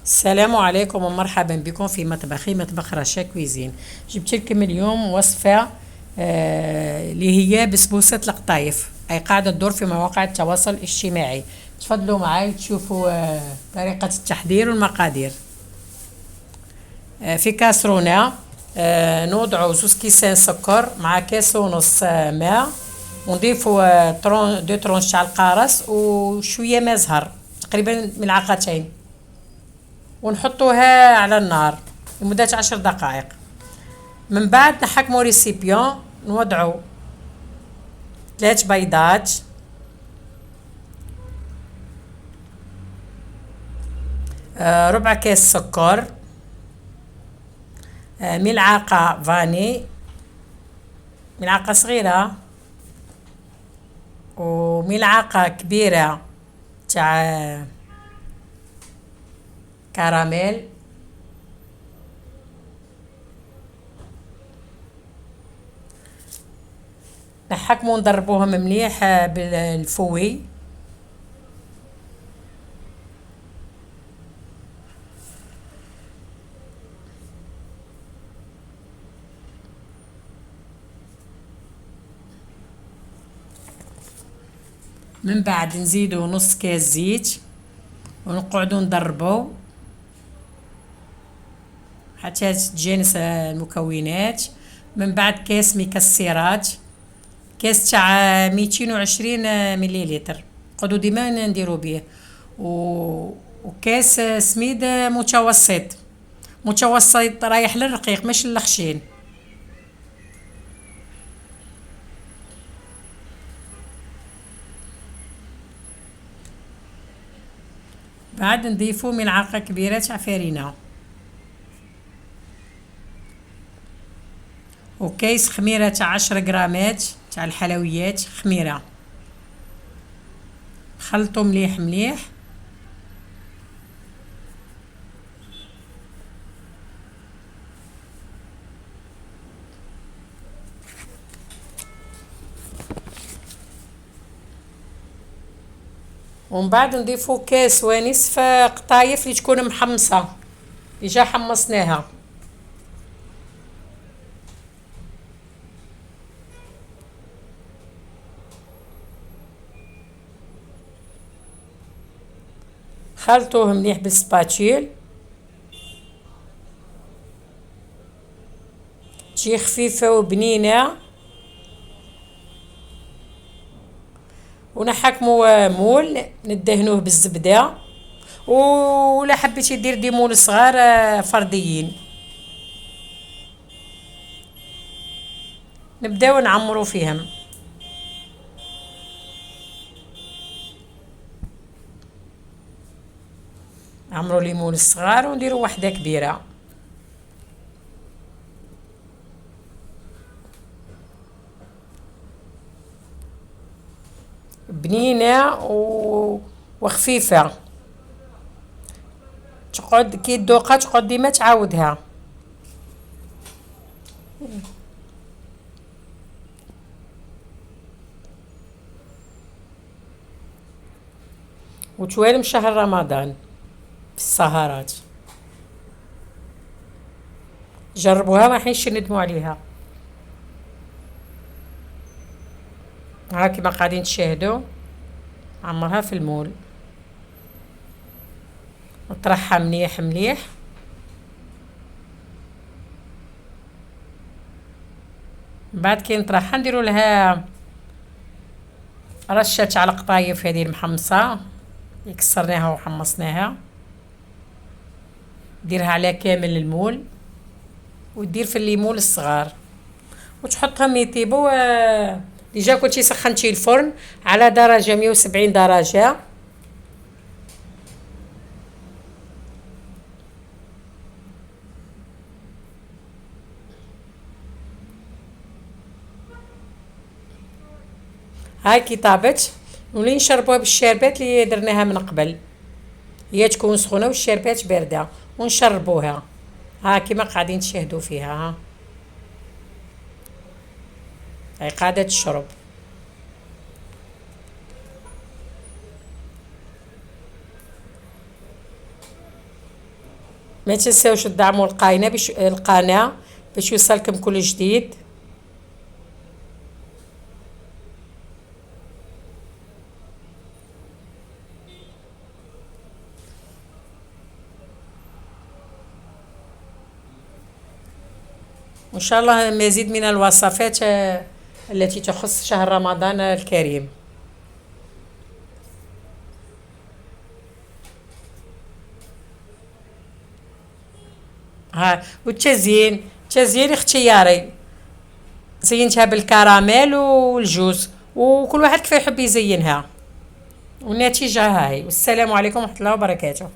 السلام عليكم ومرحبا بكم في مطبخي مطبخ رشا كويزين. جبت لكم اليوم وصفة اللي هي بسبوسة القطايف، أي قاعدة تدور في مواقع التواصل الاجتماعي. تفضلوا معي تشوفوا طريقة التحضير والمقادير. في كاسرونة نوضعوا 2 كيسان سكر مع كاس ونص ماء، ونضيفوا دو ترونش تاع القارص وشوية ماء زهر، تقريبا ملعقتين، ونحطوها على النار لمدة 10 دقائق. من بعد نحكمو ريسيبيون، نوضعو 3 بيضات، ربع كاس سكر، ملعقة فاني، ملعقة صغيرة، وملعقة كبيرة تاع كراميل، نحكمو ونضربوهم مليح بالفوي. من بعد نزيدو نص كاس زيت ونقعدو نضربو حتى تتجانس المكونات. من بعد كاس مكسرات، كاس تاع 220 مليلتر، نقعدو ديما نديرو بيه، وكاس سميد متوسط، متوسط رايح للرقيق مش للخشين. بعد نضيفو ملعقة كبيرة تاع فرينة، وكيس خميرة تاع 10 غرامات تاع الحلويات خميرة، خلطو مليح مليح. ومن بعد نضيفو كاس ونصف قطايف اللي تكون محمصة، اللي جا حمصناها. خلطوه مليح بالسباتيل، تجي خفيفة وبنينة. ونحكمو مول ندهنوه بالزبدة، ولا حبيتي دير دي مول صغار فرديين. نبداو نعمرو فيهم، نعمرو ليمون الصغار ونديرو واحدة كبيرة. بنينة وخفيفة، تقعد كي تذوقها تقعد ديما تعاودها. وتوالم شهر رمضان في السهرات، جربوها ما حينش ندموا عليها. ها كيما قاعدين تشاهدوا، عمرها في المول، نطرحها مليح مليح. بعد كي نطرحها نديرو لها رشة تاع القطايف هذه المحمصة اللي كسرناها وحمصناها، ديرها على كامل المول، ودير في الليمون الصغار، وتحطهم يطيبوا. ديجا كنتي سخنتي الفرن على درجة 170 درجة. هاي كي طابت ولين نشربوها بالشربات اللي درناها من قبل، هي تكون سخونه والشربات بارده، ونشربوها ها كيما قاعدين تشاهدوا فيها. ها هاي قاعده تشرب. ما تنساوش تدعموا القناة باش يوصلكم كل جديد. وإن شاء الله مزيد من الوصفات التي تخص شهر رمضان الكريم. ها والتزيين اختياري. زينتها بالكراميل والجوز، وكل واحد كيف يحب يزينها، والنتيجة هاي. والسلام عليكم ورحمة الله وبركاته.